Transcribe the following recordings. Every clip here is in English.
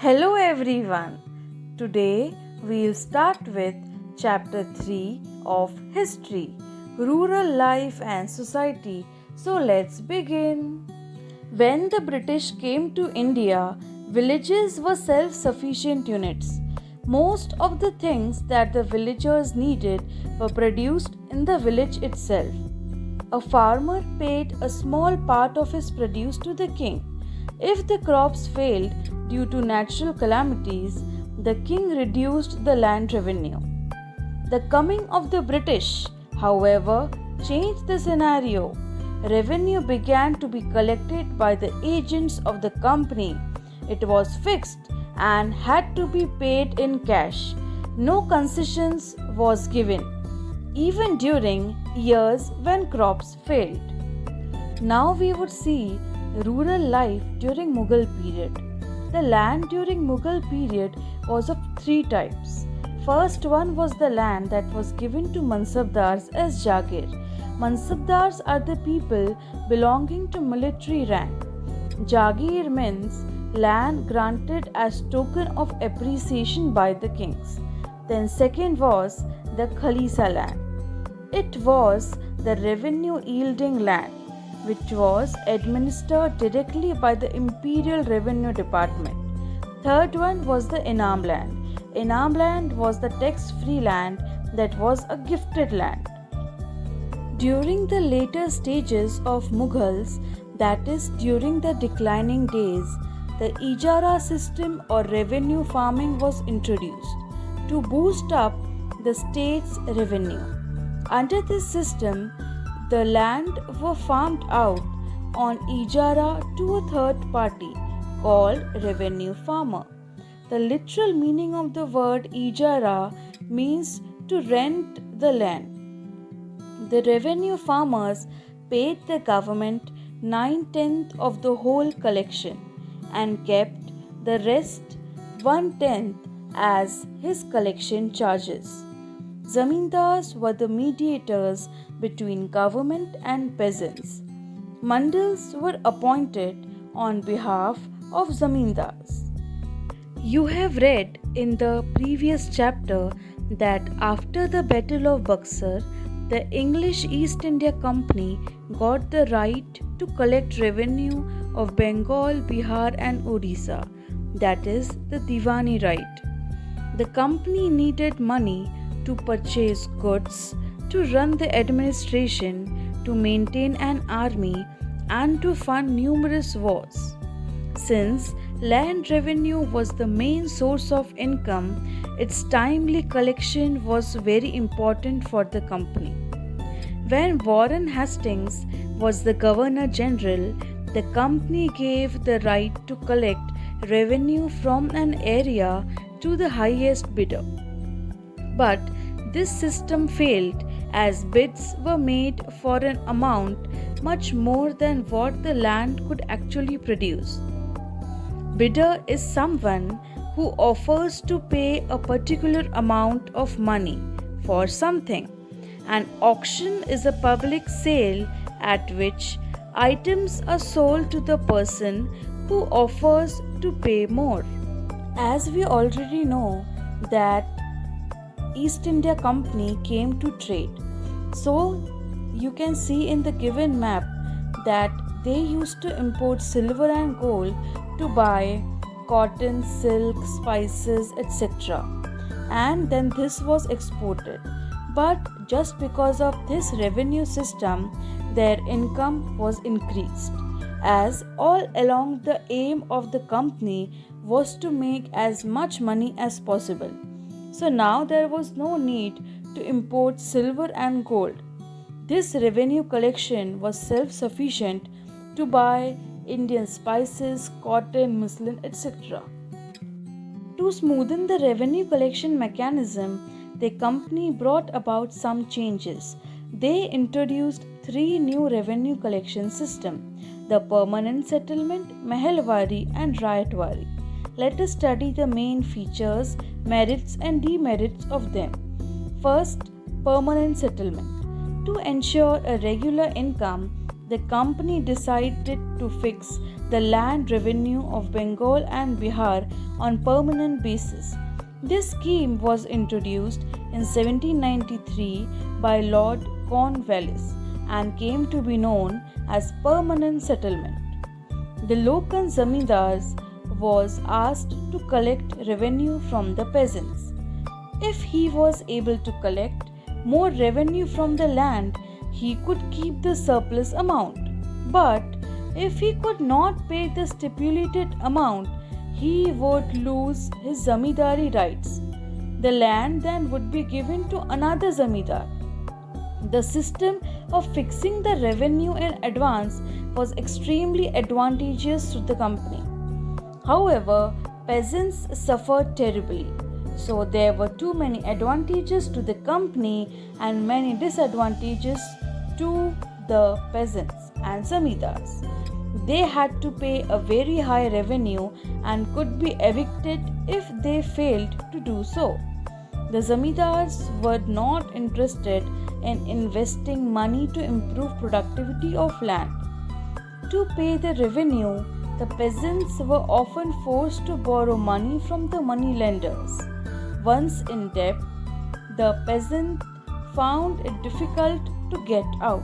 Hello everyone. Today we'll start with chapter 3 of History, Rural Life and Society. So let's begin. When the British came to India, villages were self-sufficient units. Most of the things that the villagers needed were produced in the village itself. A farmer paid a small part of his produce to the king. If the crops failed due to natural calamities, the king reduced the land revenue. The coming of the British, however, changed the scenario. Revenue began to be collected by the agents of the company. It was fixed and had to be paid in cash. No concessions was given, even during years when crops failed. Now we would see rural life during Mughal period. The land during Mughal period was of three types. First one was the land that was given to Mansabdars as Jagir. Mansabdars are the people belonging to military rank. Jagir means land granted as token of appreciation by the kings. Then second was the Khalisa land. It was the revenue yielding land which was administered directly by the Imperial Revenue Department. Third one was the Inam land. Inam land was the tax-free land that was a gifted land. During the later stages of Mughals, that is during the declining days, the Ijara system or revenue farming was introduced to boost up the state's revenue. Under this system, the land were farmed out on ijara to a third party called revenue farmer. The literal meaning of the word ijara means to rent the land. The revenue farmers paid the government 9/10 of the whole collection and kept the rest 1/10 as his collection charges. Zamindars were the mediators between government and peasants. Mandals were appointed on behalf of Zamindars. You have read in the previous chapter that after the Battle of Buxar, the English East India Company got the right to collect revenue of Bengal, Bihar, and Odisha, that is, the Diwani right. The company needed money to purchase goods, to run the administration, to maintain an army, and to fund numerous wars. Since land revenue was the main source of income, its timely collection was very important for the company. When Warren Hastings was the Governor General, the company gave the right to collect revenue from an area to the highest bidder. But this system failed as bids were made for an amount much more than what the land could actually produce. Bidder is someone who offers to pay a particular amount of money for something. An auction is a public sale at which items are sold to the person who offers to pay more. As we already know that East India Company came to trade. So you can see in the given map that they used to import silver and gold to buy cotton, silk, spices, etc. And then this was exported. But just because of this revenue system, their income was increased, as all along the aim of the company was to make as much money as possible. So now there was no need to import silver and gold. This revenue collection was self-sufficient to buy Indian spices, cotton, muslin, etc. To smoothen the revenue collection mechanism, the company brought about some changes. They introduced three new revenue collection systems: the permanent settlement, Mahalwari, and Rayatwari. Let us study the main features, merits, and demerits of them. First, permanent settlement. To ensure a regular income, the company decided to fix the land revenue of Bengal and Bihar on permanent basis. This scheme was introduced in 1793 by Lord Cornwallis and came to be known as permanent settlement. The local zamindars was asked to collect revenue from the peasants. If he was able to collect more revenue from the land, he could keep the surplus amount. But if he could not pay the stipulated amount, he would lose his zamindari rights. The land then would be given to another zamindar. The system of fixing the revenue in advance was extremely advantageous to the company. However, peasants suffered terribly. So there were too many advantages to the company and many disadvantages to the peasants and zamindars. They had to pay a very high revenue and could be evicted if they failed to do so. The zamindars were not interested in investing money to improve productivity of land. To pay the revenue, the peasants were often forced to borrow money from the money lenders. Once in debt, the peasant found it difficult to get out.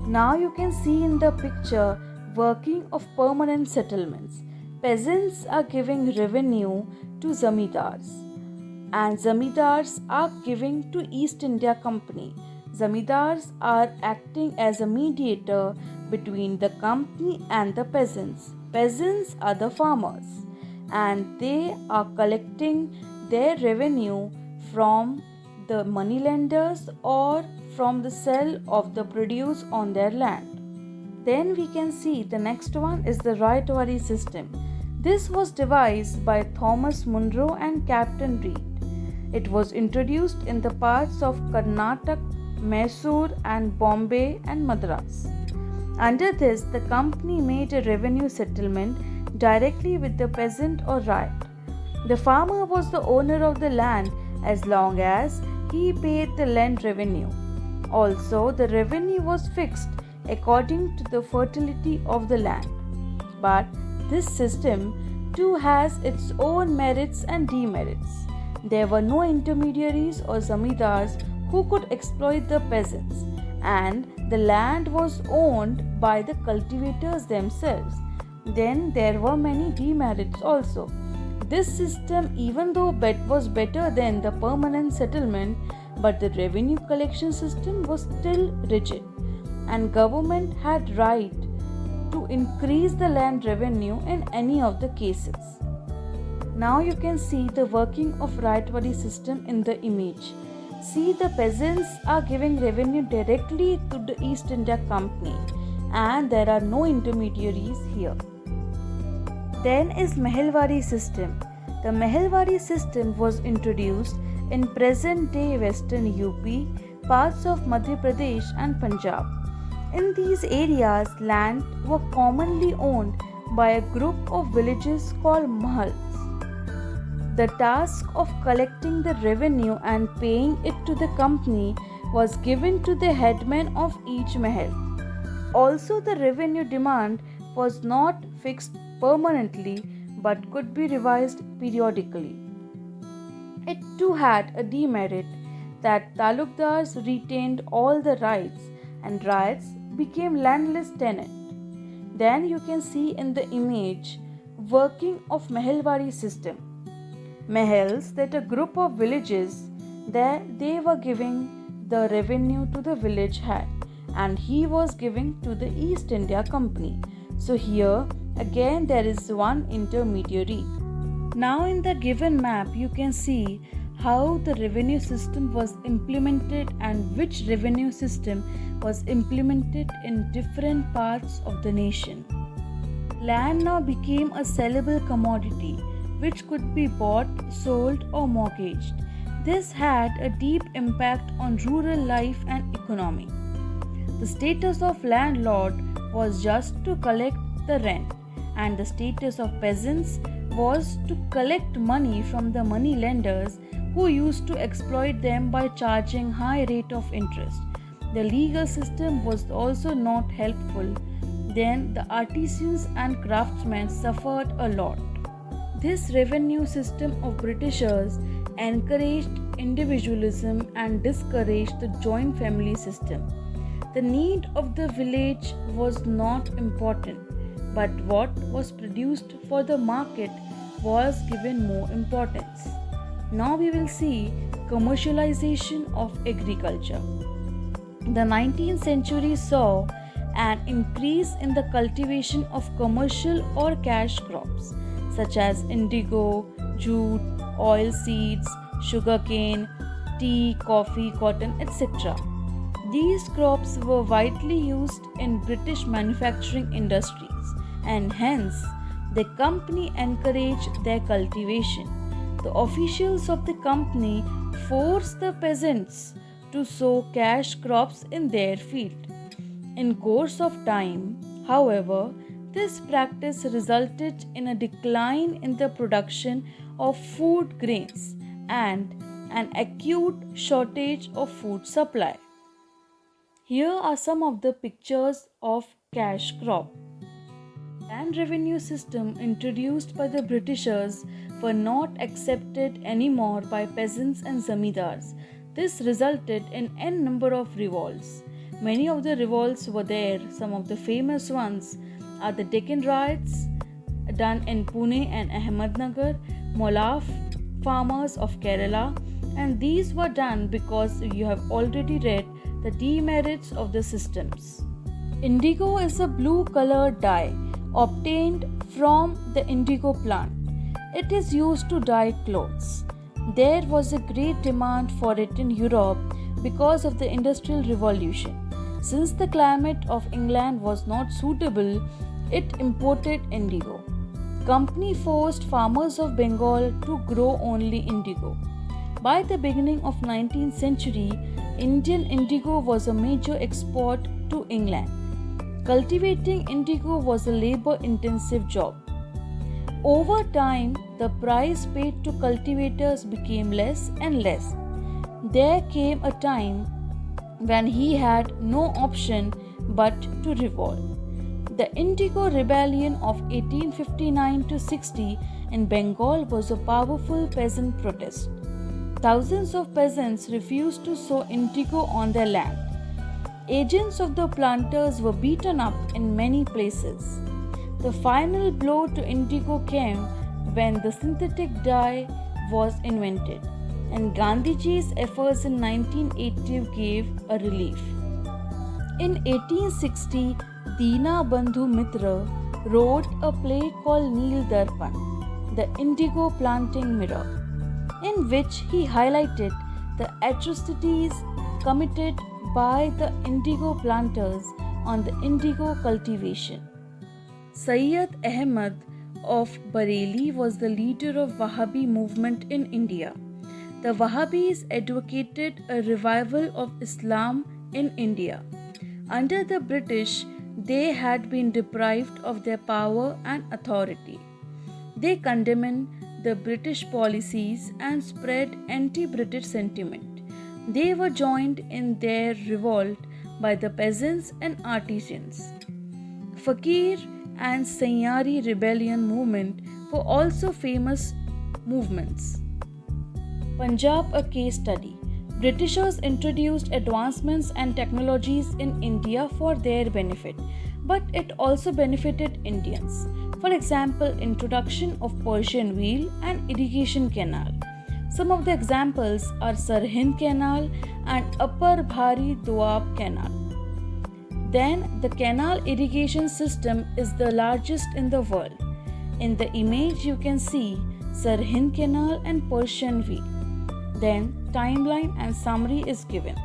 Now you can see in the picture working of permanent settlements. Peasants are giving revenue to zamindars and zamindars are giving to East India Company. Zamindars are acting as a mediator between the company and the peasants. Peasants are the farmers and they are collecting their revenue from the moneylenders or from the sale of the produce on their land. Then we can see the next one is the Ryotwari system. This was devised by Thomas Munro and Captain Reed. It was introduced in the parts of Karnataka, Mysore and Bombay and Madras. Under this, the company made a revenue settlement directly with the peasant or ryot. The farmer was the owner of the land as long as he paid the land revenue. Also, the revenue was fixed according to the fertility of the land. But this system too has its own merits and demerits. There were no intermediaries or zamindars who could exploit the peasants, and the land was owned by the cultivators themselves. Then there were many demerits also. This system, even though was better than the permanent settlement, but the revenue collection system was still rigid, and government had right to increase the land revenue in any of the cases. Now you can see the working of Ryotwari system in the image. See, the peasants are giving revenue directly to the East India Company and there are no intermediaries here. Then is Mehalwari system. The Mehalwari system was introduced in present-day Western UP, parts of Madhya Pradesh and Punjab. In these areas, land were commonly owned by a group of villages called mahals. The task of collecting the revenue and paying it to the company was given to the headman of each mahal. Also, the revenue demand was not fixed permanently but could be revised periodically. It too had a demerit that talukdars retained all the rights and ryots became landless tenant. Then you can see in the image working of Mehalwari system. Mahals, that a group of villages, there they were giving the revenue to the village head and he was giving to the East India Company. So here again there is one intermediary. Now in the given map you can see how the revenue system was implemented and which revenue system was implemented in different parts of the nation. Land now became a sellable commodity which could be bought, sold or mortgaged. This had a deep impact on rural life and economy. The status of landlord was just to collect the rent and the status of peasants was to collect money from the money lenders who used to exploit them by charging high rate of interest. The legal system was also not helpful. Then the artisans and craftsmen suffered a lot. This revenue system of Britishers encouraged individualism and discouraged the joint family system. The need of the village was not important, but what was produced for the market was given more importance. Now we will see commercialization of agriculture. The 19th century saw an increase in the cultivation of commercial or cash crops such as indigo, jute, oil seeds, sugarcane, tea, coffee, cotton, etc. These crops were widely used in British manufacturing industries and hence the company encouraged their cultivation. The officials of the company forced the peasants to sow cash crops in their field. In course of time, however, this practice resulted in a decline in the production of food grains and an acute shortage of food supply. Here are some of the pictures of cash crop. Land revenue system introduced by the Britishers were not accepted anymore by peasants and zamindars. This resulted in n number of revolts. Many of the revolts were there. Some of the famous ones are the Deccan riots done in Pune and Ahmednagar, Molaf farmers of Kerala, and these were done because you have already read the demerits of the systems. Indigo is a blue colored dye obtained from the indigo plant. It is used to dye clothes. There was a great demand for it in Europe because of the Industrial Revolution. Since the climate of England was not suitable, it imported indigo. Company forced farmers of Bengal to grow only indigo. By the beginning of 19th century, Indian indigo was a major export to England. Cultivating indigo was a labor-intensive job. Over time, the price paid to cultivators became less and less. There came a time when he had no option but to revolt. The Indigo Rebellion of 1859 to 60 in Bengal was a powerful peasant protest. Thousands of peasants refused to sow indigo on their land. Agents of the planters were beaten up in many places. The final blow to indigo came when the synthetic dye was invented, and Gandhiji's efforts in 1980 gave a relief. In 1860, Deena Bandhu Mitra wrote a play called Neel Darpan, the indigo planting mirror, in which he highlighted the atrocities committed by the indigo planters on the indigo cultivation. Sayyid Ahmad of Bareilly was the leader of Wahhabi movement in India. The Wahhabis advocated a revival of Islam in India. Under the British, they had been deprived of their power and authority. They condemned the British policies and spread anti-British sentiment. They were joined in their revolt by the peasants and artisans. Fakir and Sanyari rebellion movement were also famous movements. Punjab, a case study. Britishers introduced advancements and technologies in India for their benefit, but it also benefited Indians. For example, introduction of Persian wheel and irrigation canal. Some of the examples are Sirhind Canal and Upper Bhari Doab Canal. Then the canal irrigation system is the largest in the world. In the image you can see Sirhind Canal and Persian wheel. Then timeline and summary is given.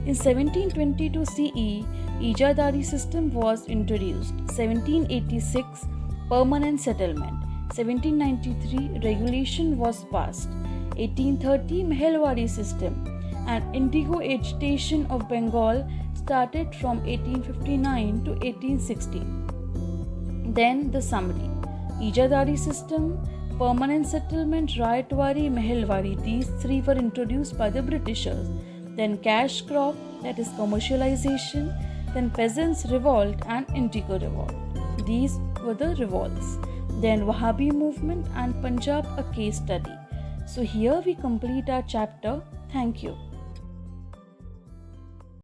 In 1722 CE, Ijadari system was introduced. 1786 permanent settlement. 1793 regulation was passed. 1830 Mehelwari system and indigo agitation of Bengal started from 1859 to 1860. Then the summary. Ijadari system, permanent settlement, Rayatwari, Mehelwari, these three were introduced by the Britishers. then cash crop, that is commercialization, then peasants revolt and Indigo revolt. These were the revolts. Then Wahhabi movement and Punjab, a case study. So here we complete our chapter. Thank you.